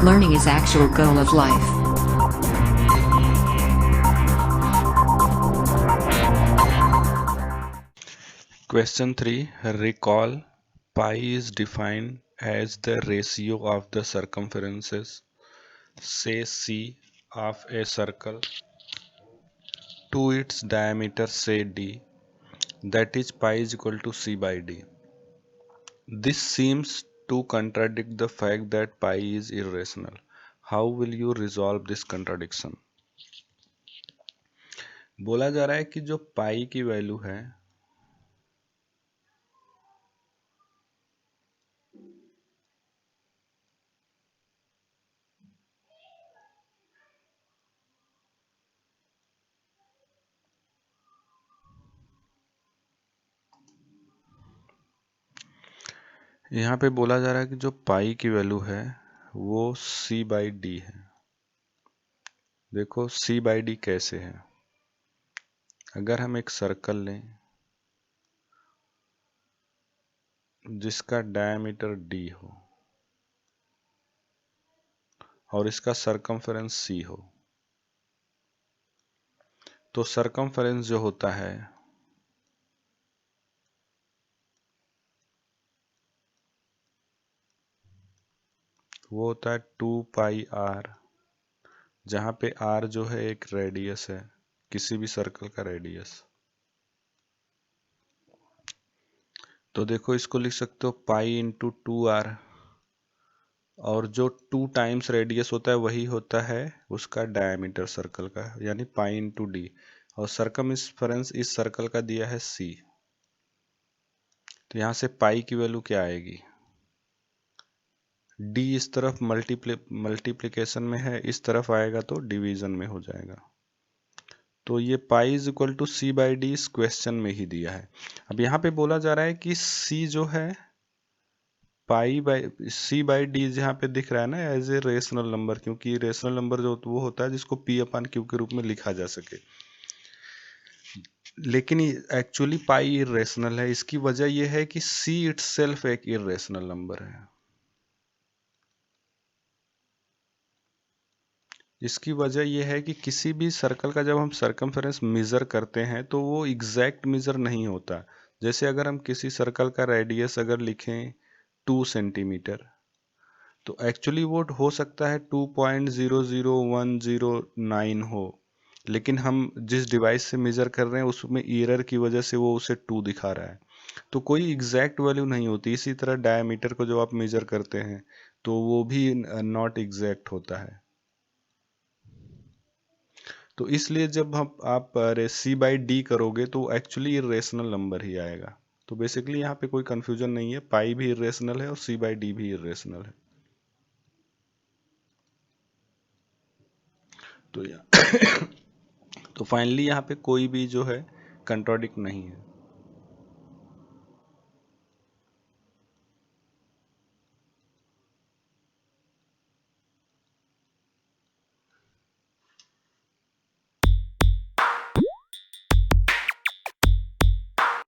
Learning is actual goal of life. Question 3. Recall pi is defined as the ratio of the circumferences, say C, of a circle to its diameter, say D, that is pi is equal to C by D. This seems to contradict the fact that pi is irrational. How will you resolve this contradiction? बोला जा रहा है कि जो पाई की value है यहाँ पे बोला जा रहा है कि जो पाई की वैल्यू है वो c बाई डी है। देखो c बाई डी कैसे है, अगर हम एक सर्कल लें जिसका डायमीटर d हो और इसका सरकमफेरेंस c हो, तो सरकमफेरेंस जो होता है वो होता है 2 पाई आर, जहाँ पे r जो है एक रेडियस है, किसी भी सर्कल का रेडियस। तो देखो इसको लिख सकते हो पाई इंटू 2r, और जो 2 टाइम्स रेडियस होता है वही होता है उसका डायमीटर सर्कल का, यानी पाई इंटू डी, और सरकमफेरेंस इस सर्कल का दिया है c। तो यहाँ से पाई की वैल्यू क्या आएगी, d इस तरफ मल्टीप्लिकेशन में है, इस तरफ आएगा तो डिवीजन में हो जाएगा। तो ये pi is equal to c by d इस क्वेश्चन में ही दिया है। अब यहाँ पे बोला जा रहा है कि c जो है pi by c by d यहाँ पे दिख रहा है ना एज ए रेशनल नंबर, क्योंकि रेशनल नंबर जो वो होता है जिसको पी अपन क्यू के रूप में लिखा जा सके, लेकिन एक्चुअली पाई इरेशनल है। इसकी वजह यह है कि सी इटसेल्फ एक इरेशनल नंबर है। इसकी वजह यह है कि किसी भी सर्कल का जब हम सरकमफेरेंस मेजर करते हैं तो वो एग्जैक्ट मेजर नहीं होता। जैसे अगर हम किसी सर्कल का रेडियस अगर लिखें 2 सेंटीमीटर, तो एक्चुअली वो हो सकता है 2.00109 हो, लेकिन हम जिस डिवाइस से मेजर कर रहे हैं उसमें एरर की वजह से वो उसे 2 दिखा रहा है, तो कोई एग्जैक्ट वैल्यू नहीं होती। इसी तरह डायमीटर को जब आप मेजर करते हैं तो वो भी नॉट एग्जैक्ट होता है। तो इसलिए जब हम आप सी बाई डी करोगे तो एक्चुअली इरेशनल नंबर ही आएगा। तो बेसिकली यहाँ पे कोई कंफ्यूजन नहीं है, पाई भी इरेशनल है और सी बाई डी भी इरेशनल है। तो तो फाइनली यहाँ पे कोई भी जो है कंट्राडिक्ट नहीं है।